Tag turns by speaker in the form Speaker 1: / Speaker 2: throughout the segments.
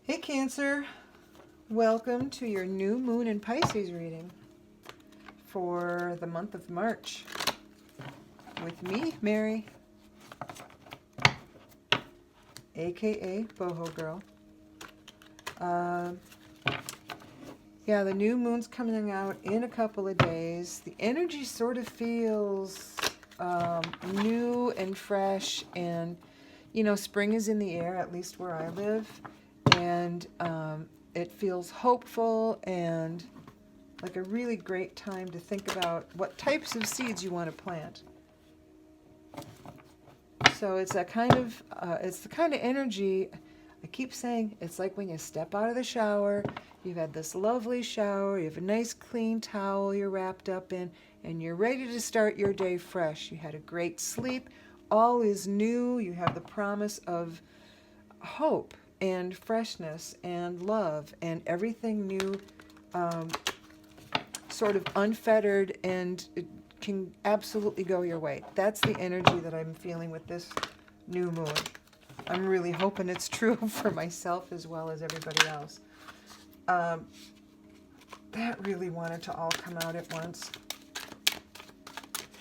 Speaker 1: Hey Cancer, welcome to your new moon in Pisces reading for the month of March with me, Mary, aka Boho Girl. Yeah, the new moon's coming out in a couple of days. The energy sort of feels new and fresh, and spring is in the air, at least where I live, and it feels hopeful and like a really great time to think about what types of seeds you want to plant. So it's that kind of, it's the kind of energy, I keep saying, it's like when you step out of the shower, you've had this lovely shower, you have a nice clean towel you're wrapped up in, and you're ready to start your day fresh. You had a great sleep, all is new, you have the promise of hope and freshness and love and everything new, sort of unfettered, and it can absolutely go your way. That's the energy that I'm feeling with this new moon. I'm really hoping it's true for myself as well as everybody else. That really wanted to all come out at once.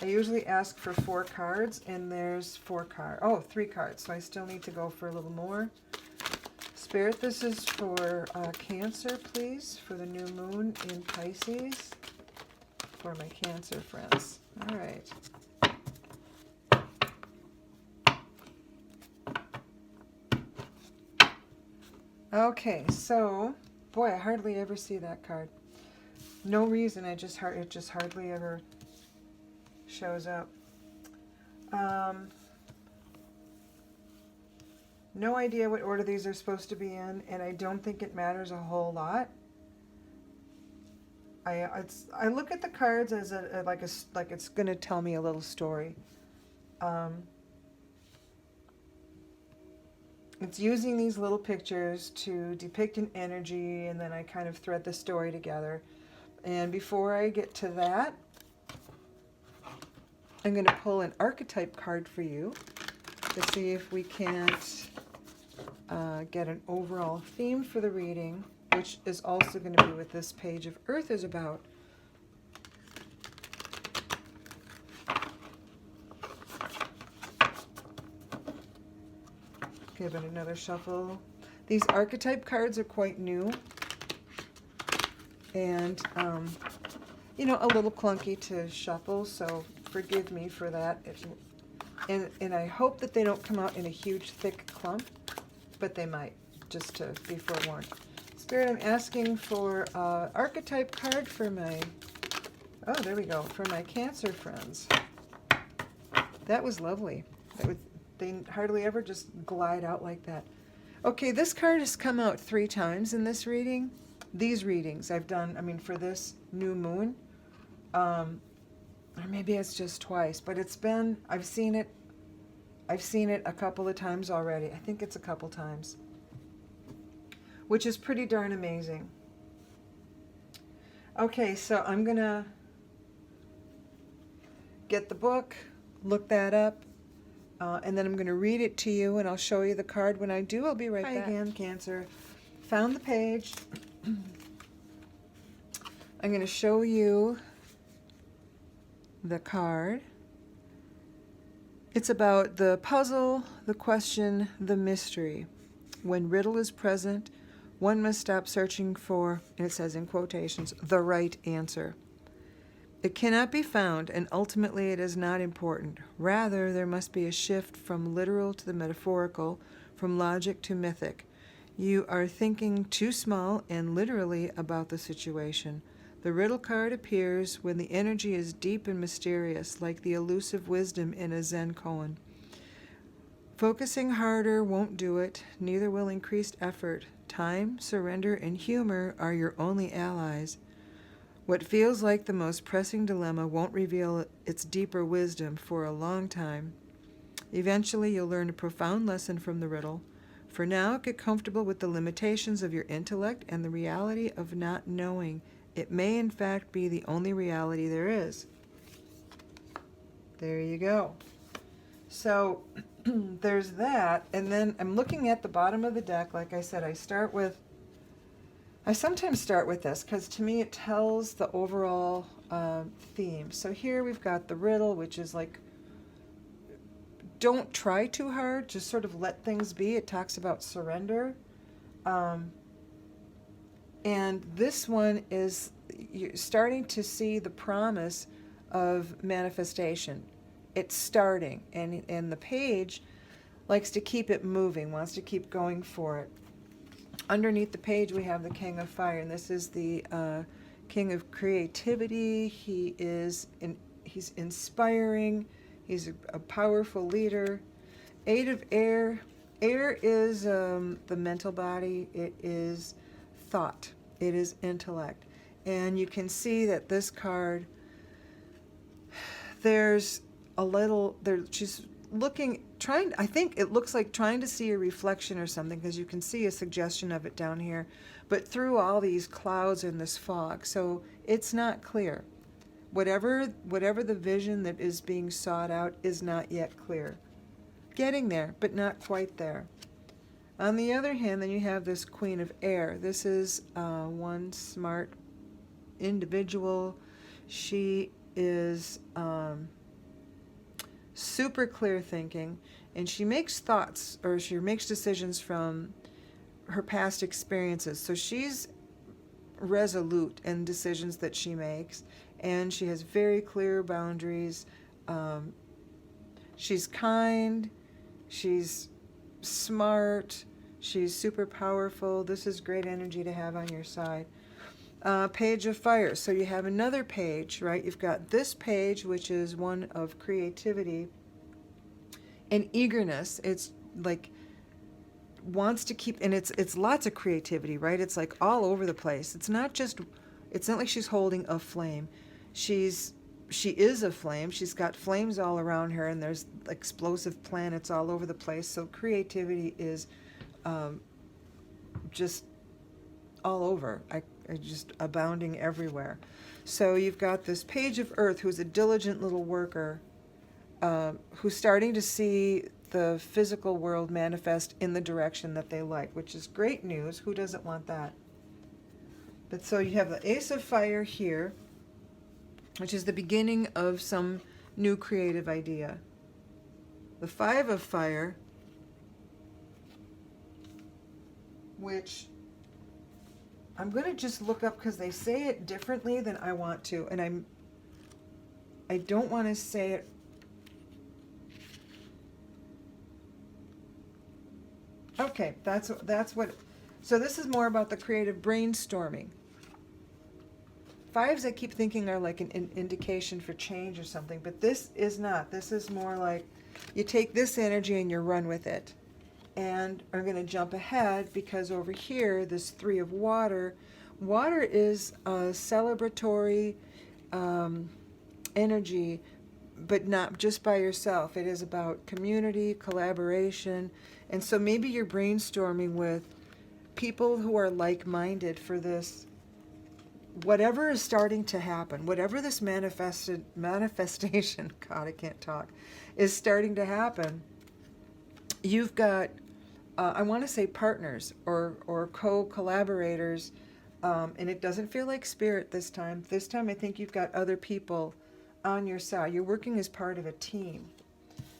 Speaker 1: I usually ask for 4 cards, and there's 3 cards, so I still need to go for a little more. Spirit, this is for Cancer, please, for the new moon in Pisces, for my Cancer friends. All right. Okay, so, boy, I hardly ever see that card. No reason, it just hardly ever shows up. No idea what order these are supposed to be in, and I don't think it matters a whole lot. I look at the cards as like it's going to tell me a little story. It's using these little pictures to depict an energy, and then I kind of thread the story together. And before I get to that, I'm going to pull an archetype card for you to see if we can't get an overall theme for the reading, which is also going to be what this page of Earth is about. Give it another shuffle. These archetype cards are quite new and, a little clunky to shuffle, so forgive me for that. And I hope that they don't come out in a huge, thick clump, but they might, just to be forewarned. Spirit, I'm asking for an archetype card for my, there we go, for my Cancer friends. That was lovely. They hardly ever just glide out like that. Okay, this card has come out 3 times in this reading. These readings I've done, for this new moon, or maybe it's just twice, but I've seen it a couple of times already. I think it's a couple times, which is pretty darn amazing. Okay, so I'm gonna get the book, look that up, and then I'm going to read it to you, and I'll show you the card. When I do, I'll be right back. Hi again, Cancer. Found the page. I'm going to show you the card. It's about the puzzle, the question, the mystery. When riddle is present, one must stop searching for, and it says in quotations, the right answer. It cannot be found, and ultimately it is not important. Rather, there must be a shift from literal to the metaphorical, from logic to mythic. You are thinking too small and literally about the situation. The riddle card appears when the energy is deep and mysterious, like the elusive wisdom in a Zen koan. Focusing harder won't do it, neither will increased effort. Time, surrender, and humor are your only allies. What feels like the most pressing dilemma won't reveal its deeper wisdom for a long time. Eventually, you'll learn a profound lesson from the riddle. For now, get comfortable with the limitations of your intellect and the reality of not knowing. It may, in fact, be the only reality there is. There you go. So, there's that. And then I'm looking at the bottom of the deck. Like I said, I sometimes start with this because to me it tells the overall theme. So here we've got the riddle, which is like, don't try too hard, just sort of let things be. It talks about surrender. And this one is, you're starting to see the promise of manifestation. It's starting, and the page likes to keep it moving, wants to keep going for it. Underneath the page we have the King of Fire, and this is the King of Creativity. He's inspiring. He's a powerful leader. Eight of Air. Air is the mental body. It is thought. It is intellect. And you can see that this card, there's a little, she's looking, I think it looks like trying to see a reflection or something, because you can see a suggestion of it down here, but through all these clouds and this fog. So it's not clear. Whatever the vision that is being sought out is not yet clear. Getting there, but not quite there. On the other hand, then you have this Queen of Air. This is one smart individual. She is super clear thinking, and she makes thoughts, or she makes decisions from her past experiences. So she's resolute in decisions that she makes, and she has very clear boundaries. She's kind, she's smart, she's super powerful. This is great energy to have on your side. Page of Fire. So you have another page, right? You've got this page, which is one of creativity and eagerness. It's like wants to keep, and it's lots of creativity, right? It's like all over the place. It's not like she's holding a flame. She is a flame. She's got flames all around her, and there's explosive planets all over the place. So creativity is just all over. Just abounding everywhere. So you've got this Page of Earth, who's a diligent little worker, who's starting to see the physical world manifest in the direction that they like, which is great news. Who doesn't want that? But so you have the Ace of Fire here, which is the beginning of some new creative idea. The Five of Fire, which I'm going to just look up because they say it differently than I want to, and I don't want to say it. Okay, that's what. So this is more about the creative brainstorming. Fives I keep thinking are like an indication for change or something, but this is not. This is more like you take this energy and you run with it. And I'm going to jump ahead because over here, this Three of Water. Water is a celebratory energy, but not just by yourself. It is about community, collaboration. And so maybe you're brainstorming with people who are like-minded for this. Whatever is starting to happen, whatever this manifestation, God, I can't talk, is starting to happen, you've got, I want to say partners or co-collaborators, and it doesn't feel like spirit this time. This time I think you've got other people on your side. You're working as part of a team.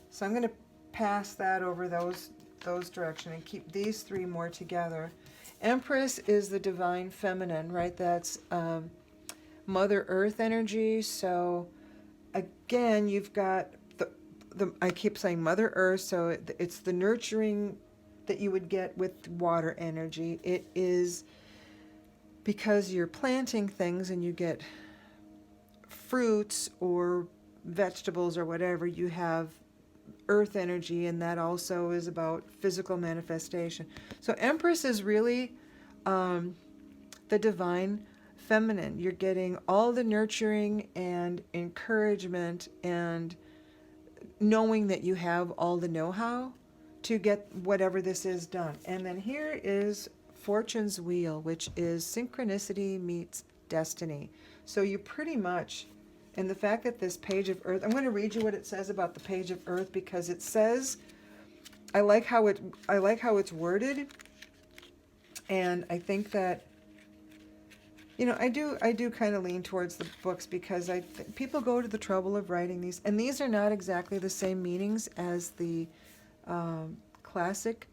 Speaker 1: So I'm going to pass that over those direction and keep these three more together. Empress is the divine feminine, right? That's Mother Earth energy. So again, you've got I keep saying Mother Earth, so it's the nurturing that you would get with water energy. It is because you're planting things and you get fruits or vegetables or whatever, you have earth energy, and that also is about physical manifestation. So Empress is really the divine feminine. You're getting all the nurturing and encouragement and knowing that you have all the know-how to get whatever this is done. And then here is Fortune's Wheel, which is synchronicity meets destiny. So you pretty much, and the fact that this Page of Earth, I'm going to read you what it says about the Page of Earth, because it says I like how it's worded, and I think that, you know, I do kind of lean towards the books because people go to the trouble of writing these, and these are not exactly the same meanings as the classic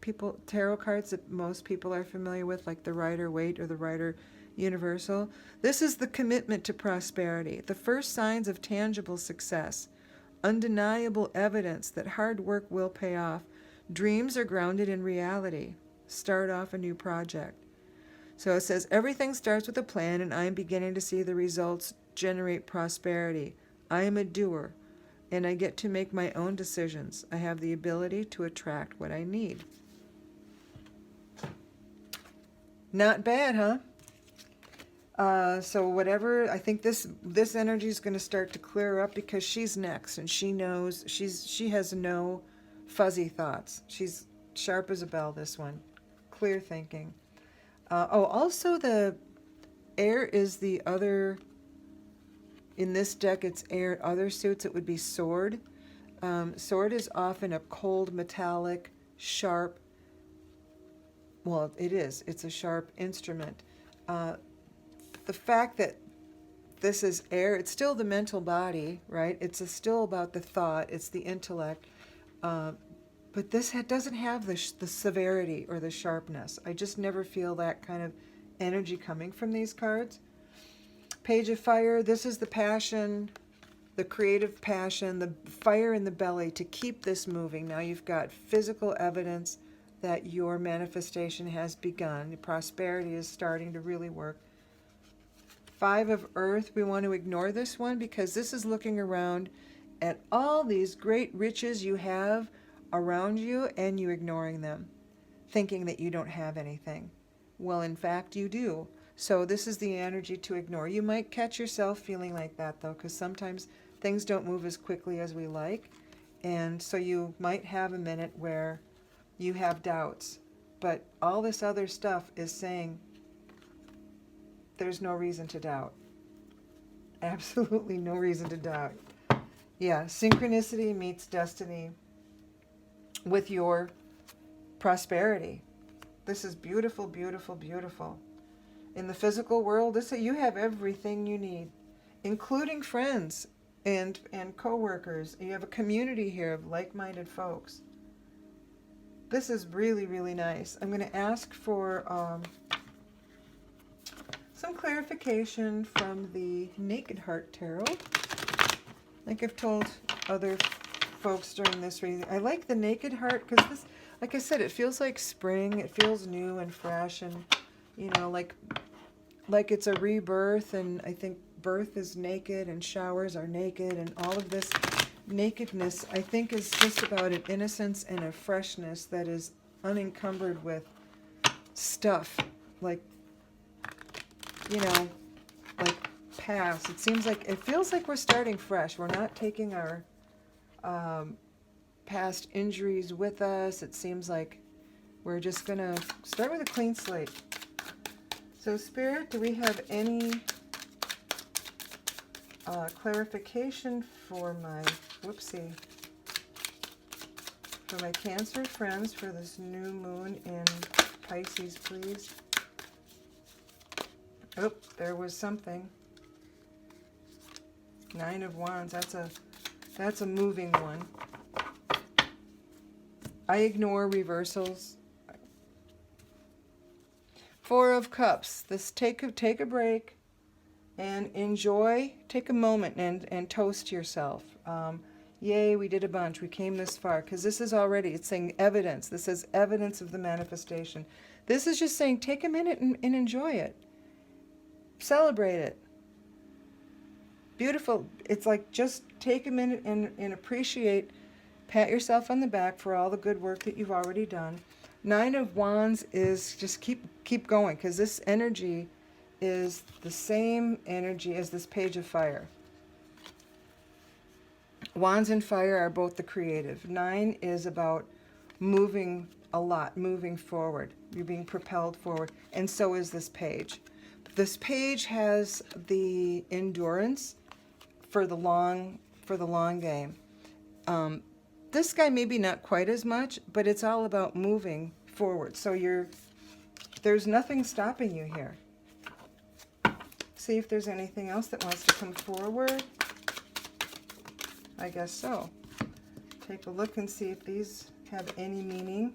Speaker 1: tarot cards that most people are familiar with, like the Rider-Waite or the Rider Universal. This is the commitment to prosperity, the first signs of tangible success, undeniable evidence that hard work will pay off. Dreams are grounded in reality. Start off a new project. So it says, everything starts with a plan, and I am beginning to see the results generate prosperity. I am a doer, and I get to make my own decisions. I have the ability to attract what I need. Not bad, huh? So whatever, I think this energy is going to start to clear up because she's next, and she knows, she has no fuzzy thoughts. She's sharp as a bell, this one. Clear thinking. Also the air is the other, in this deck it's air. Other suits it would be sword. Sword is often a cold, metallic, sharp, well, it's a sharp instrument. The fact that this is air, it's still the mental body, right? It's still about the thought, it's the intellect. But this doesn't have the severity or the sharpness. I just never feel that kind of energy coming from these cards. Page of Fire, this is the passion, the creative passion, the fire in the belly to keep this moving. Now you've got physical evidence that your manifestation has begun. Prosperity is starting to really work. Five of Earth, we want to ignore this one because this is looking around at all these great riches you have around you and you ignoring them, thinking that you don't have anything. Well, in fact, you do. So this is the energy to ignore. You might catch yourself feeling like that, though, because sometimes things don't move as quickly as we like. And so you might have a minute where you have doubts. But all this other stuff is saying there's no reason to doubt. Absolutely no reason to doubt. Yeah, synchronicity meets destiny with your prosperity. This is beautiful, beautiful, beautiful. In the physical world, you have everything you need, including friends and co-workers. You have a community here of like-minded folks. This is really, really nice. I'm going to ask for some clarification from the Naked Heart Tarot. Like I've told other folks during this reading, I like the Naked Heart because this, like I said, it feels like spring. It feels new and fresh, and you know, like it's a rebirth. And I think birth is naked, and showers are naked, and all of this nakedness, I think, is just about an innocence and a freshness that is unencumbered with stuff, like, you know, like past. It feels like we're starting fresh. We're not taking our past injuries with us. It seems like we're just going to start with a clean slate. So, Spirit, do we have any clarification for my, for my Cancer friends for this new moon in Pisces, please? Oh, there was something. Nine of Wands, that's a moving one. I ignore reversals. Four of Cups. This take a break and enjoy. Take a moment and toast yourself. Yay, we did a bunch. We came this far. Because this is already, it's saying evidence. This is evidence of the manifestation. This is just saying take a minute and enjoy it. Celebrate it. Beautiful. It's like just take a minute and appreciate, pat yourself on the back for all the good work that you've already done. Nine of Wands is just keep going, because this energy is the same energy as this Page of Fire. Wands and fire are both the creative. Nine is about moving a lot, moving forward. You're being propelled forward, and so is this page. This page has the endurance for the long game. this guy maybe not quite as much, but it's all about moving forward. So there's nothing stopping you here. See if there's anything else that wants to come forward. I guess so. Take a look and see if these have any meaning.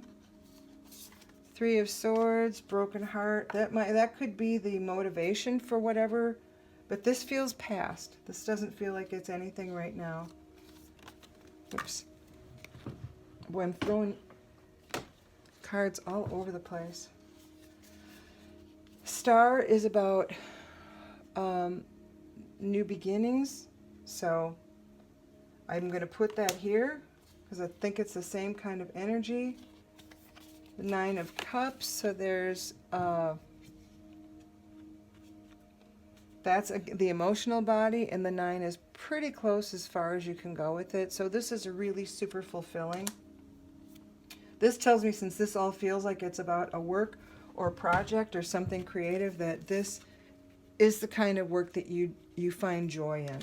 Speaker 1: Three of Swords, broken heart. That could be the motivation for whatever, but this feels past. This doesn't feel like it's anything right now. Oops. Boy, I'm throwing cards all over the place. Star is about new beginnings, so I'm going to put that here because I think it's the same kind of energy. The Nine of Cups, so there's that's the emotional body, and the 9 is pretty close as far as you can go with it. So this is a really super fulfilling. This tells me, since this all feels like it's about a work or project or something creative, that this is the kind of work that you find joy in.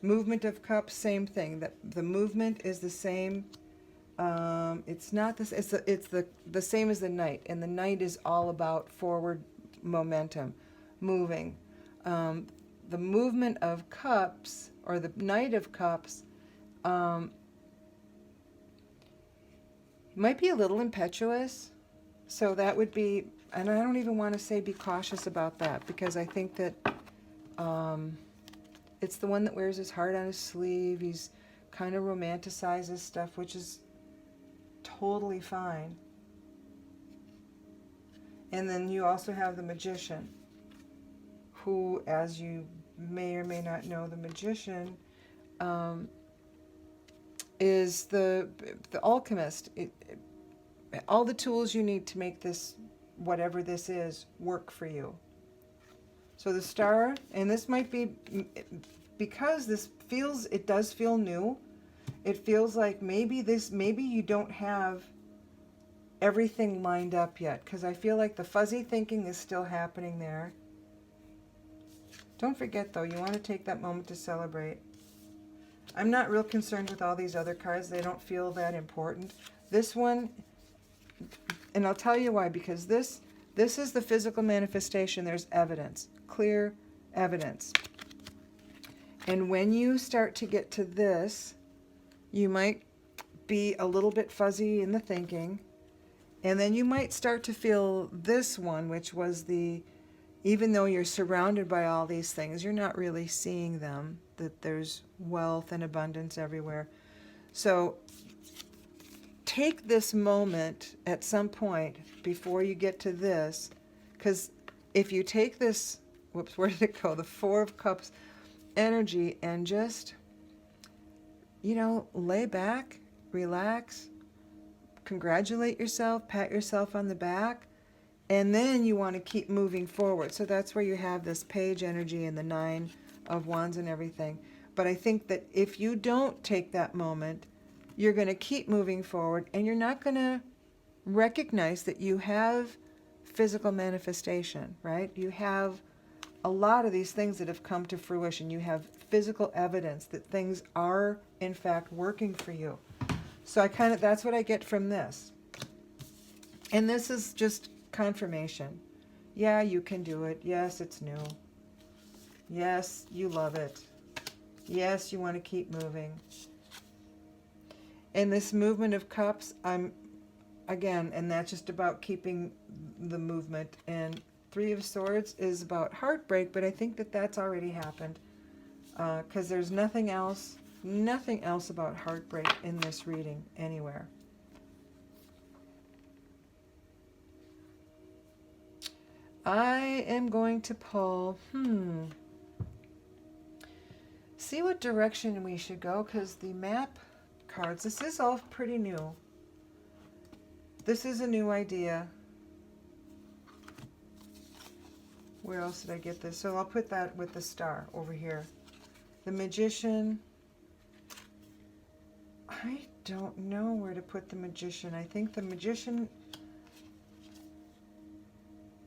Speaker 1: Movement of Cups, same thing. That the movement is the same. It's not this. It's the same as the Knight, and the Knight is all about forward momentum, moving. The movement of Cups, or the Knight of Cups, might be a little impetuous. So that would be, and I don't even want to say be cautious about that, because I think that it's the one that wears his heart on his sleeve. He's kind of romanticizes stuff, which is totally fine. And then you also have the Magician, who, as you may or may not know, the Magician is the alchemist. All the tools you need to make this, whatever this is, work for you. So the Star, and this might be, because this feels, it does feel new. It feels like maybe you don't have everything lined up yet, because I feel like the fuzzy thinking is still happening there. Don't forget, though, you want to take that moment to celebrate. I'm not real concerned with all these other cards. They don't feel that important. This one, and I'll tell you why, because this is the physical manifestation. There's evidence, clear evidence. And when you start to get to this, you might be a little bit fuzzy in the thinking, and then you might start to feel this one, which was even though you're surrounded by all these things, you're not really seeing them, that there's wealth and abundance everywhere. So take this moment at some point before you get to this, because if you take this, whoops, where did it go? The Four of Cups energy, and just, lay back, relax, congratulate yourself, pat yourself on the back, and then you want to keep moving forward. So that's where you have this Page energy and the Nine of Wands and everything. But I think that if you don't take that moment, you're going to keep moving forward, and you're not going to recognize that you have physical manifestation, right? You have a lot of these things that have come to fruition. You have physical evidence that things are, in fact, working for you. So that's what I get from this. And this is just confirmation. Yeah, you can do it. Yes, it's new. Yes, you love it. Yes, you want to keep moving. And this movement of cups, and that's just about keeping the movement. And Three of Swords is about heartbreak, but I think that that's already happened, because there's nothing else about heartbreak in this reading anywhere. I am going to pull, see what direction we should go, because the map cards, this is all pretty new. This is a new idea. Where else did I get this? So I'll put that with the Star over here. The Magician. I don't know where to put the Magician. I think the Magician,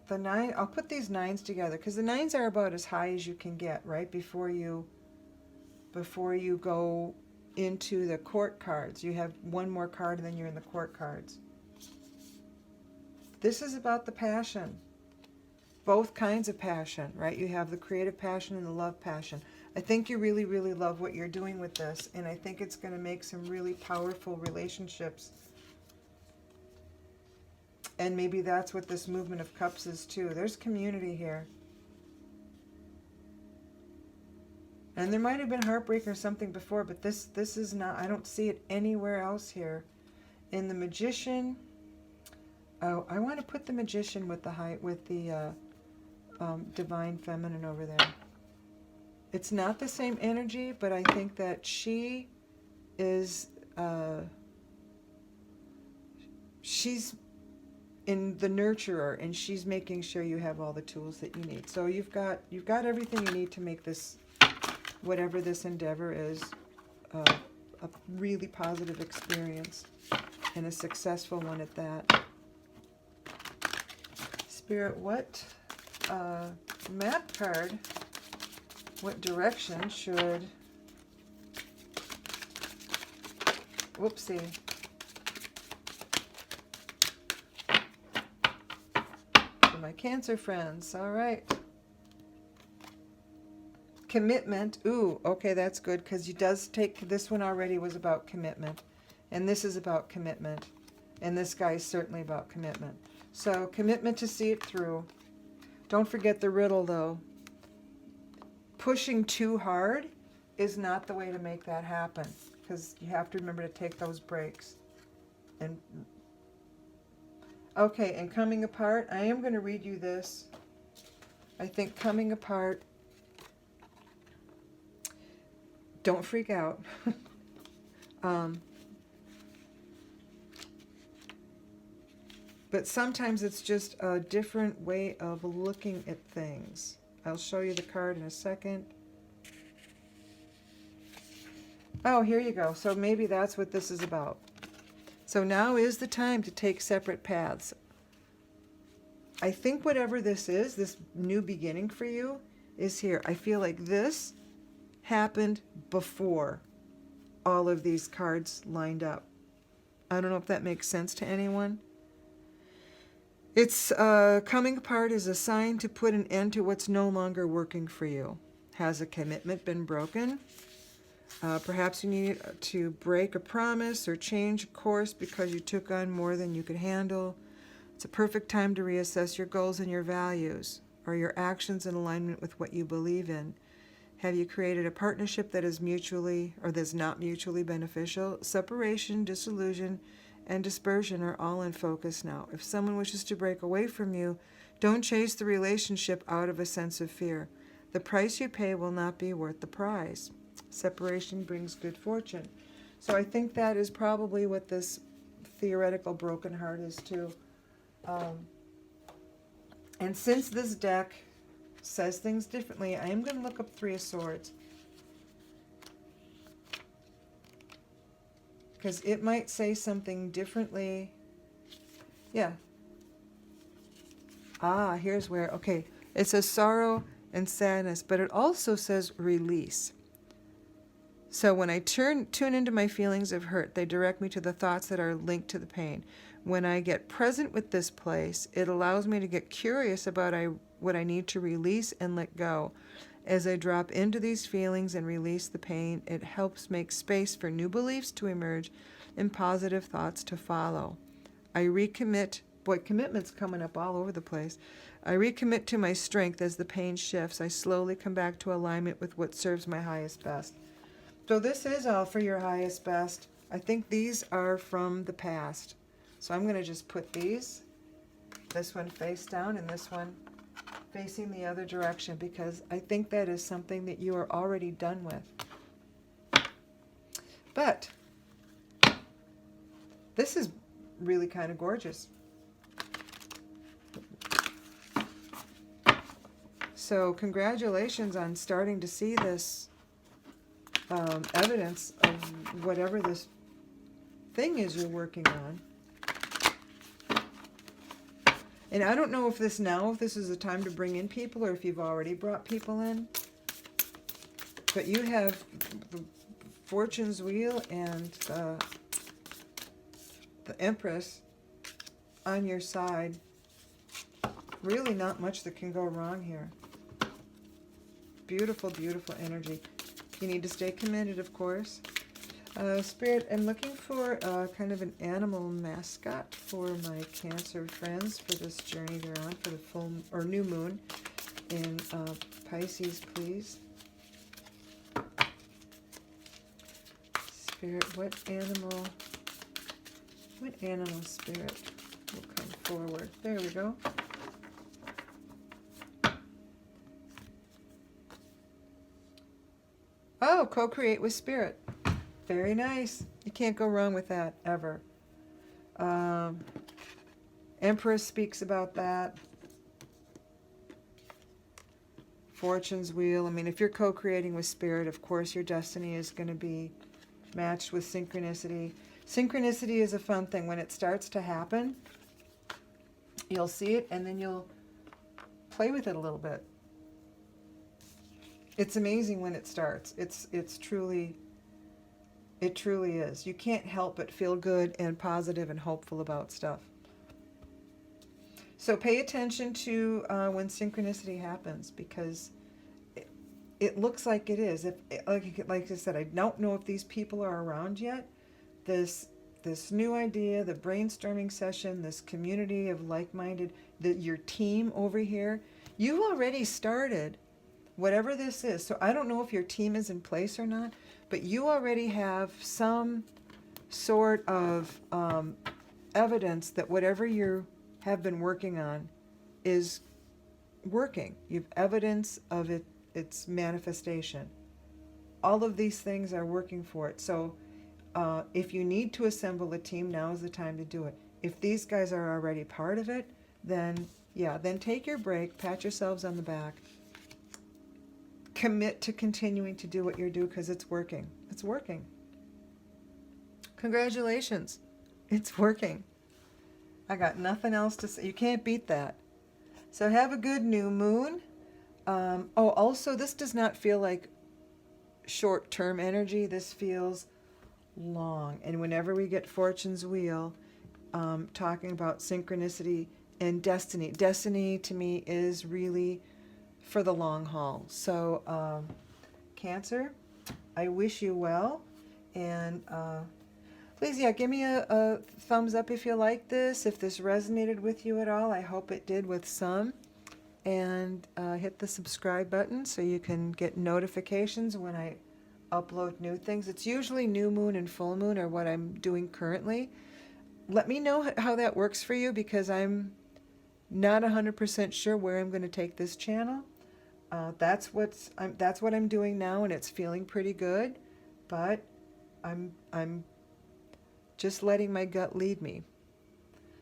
Speaker 1: the 9, I'll put these 9s together, because the 9s are about as high as you can get, right? Before you go into the court cards. You have one more card and then you're in the court cards. This is about the passion. Both kinds of passion, right? You have the creative passion and the love passion. I think you really, really love what you're doing with this, and I think it's going to make some really powerful relationships. And maybe that's what this movement of cups is too. There's community here. And there might have been heartbreak or something before, but this is not, I don't see it anywhere else here. In the Magician, oh, I want to put the Magician with the Divine Feminine over there. It's not the same energy, but I think that she is, she's in the nurturer, and she's making sure you have all the tools that you need. So you've got everything you need to make this, whatever this endeavor is, a really positive experience, and a successful one at that. Spirit, what map card, what direction should, whoopsie, for my Cancer friends, all right. Commitment, ooh, okay, that's good, because you does take, this one already was about commitment, and this is about commitment, and this guy is certainly about commitment. So commitment to see it through. Don't forget the riddle, though. Pushing too hard is not the way to make that happen, because you have to remember to take those breaks. And okay, and coming apart, I am going to read you this. I think coming apart, don't freak out. But sometimes it's just a different way of looking at things. I'll show you the card in a second. Oh, here you go. So maybe that's what this is about. So now is the time to take separate paths. I think whatever this is, this new beginning for you, is here. I feel like this happened before all of these cards lined up. I don't know if that makes sense to anyone. It's coming apart is a sign to put an end to what's no longer working for you. Has a commitment been broken? Perhaps you need to break a promise or change a course because you took on more than you could handle. It's a perfect time to reassess your goals and your values. Are your actions in alignment with what you believe in? Have you created a partnership that is mutually or that's not mutually beneficial? Separation, disillusion, and dispersion are all in focus now. If someone wishes to break away from you, don't chase the relationship out of a sense of fear. The price you pay will not be worth the prize. Separation brings good fortune. So I think that is probably what this theoretical broken heart is too. And since this deck says things differently, I am going to look up Three of Swords. Because it might say something differently. Yeah. Ah, here's where, okay. It says sorrow and sadness, but it also says release. So when I tune into my feelings of hurt, they direct me to the thoughts that are linked to the pain. When I get present with this place, it allows me to get curious about what I need to release and let go. As I drop into these feelings and release the pain, it helps make space for new beliefs to emerge and positive thoughts to follow. I recommit, boy, commitment's coming up all over the place. I recommit to my strength as the pain shifts. I slowly come back to alignment with what serves my highest best. So this is all for your highest best. I think these are from the past. So I'm going to just put these, this one face down and this one facing the other direction, because I think that is something that you are already done with. But this is really kind of gorgeous. So congratulations on starting to see this evidence of whatever this thing is you're working on. And I don't know if this is the time to bring in people or if you've already brought people in. But you have Fortune's Wheel and the Empress on your side. Really not much that can go wrong here. Beautiful, beautiful energy. You need to stay committed, of course. Spirit, I'm looking for kind of an animal mascot for my Cancer friends for this journey they're on for the full or new moon in Pisces, please. Spirit, what animal spirit will come forward? There we go. Oh, co-create with spirit. Very nice. You can't go wrong with that, ever. Empress speaks about that. Fortune's Wheel. I mean, if you're co-creating with spirit, of course your destiny is going to be matched with synchronicity. Synchronicity is a fun thing. When it starts to happen, you'll see it and then you'll play with it a little bit. It's amazing when it starts. It truly is. You can't help but feel good and positive and hopeful about stuff. So pay attention to when synchronicity happens, because it looks like it is. Like I said, I don't know if these people are around yet. This new idea, the brainstorming session, this community of like-minded, your team over here, you already started whatever this is. So I don't know if your team is in place or not, but you already have some sort of evidence that whatever you have been working on is working. You've evidence of its manifestation. All of these things are working for it. So if you need to assemble a team, now is the time to do it. If these guys are already part of it, then yeah, then take your break, pat yourselves on the back. Commit to continuing to do what you're doing, because it's working. It's working. Congratulations. It's working. I got nothing else to say. You can't beat that. So have a good new moon. Also, this does not feel like short-term energy. This feels long. And whenever we get Fortune's Wheel, talking about synchronicity and destiny. Destiny to me is really for the long haul. So Cancer, I wish you well, and please, yeah, give me a thumbs up if you like this, if this resonated with you at all. I hope it did with some, and hit the subscribe button so you can get notifications when I upload new things. It's usually new moon and full moon are what I'm doing currently. Let me know how that works for you, because I'm not 100% sure where I'm going to take this channel. That's what I'm doing now, and it's feeling pretty good, but I'm just letting my gut lead me.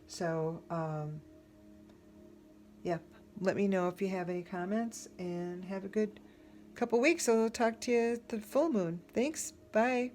Speaker 1: So yeah, let me know if you have any comments, and have a good couple weeks. So I'll talk to you at the full moon. Thanks. Bye.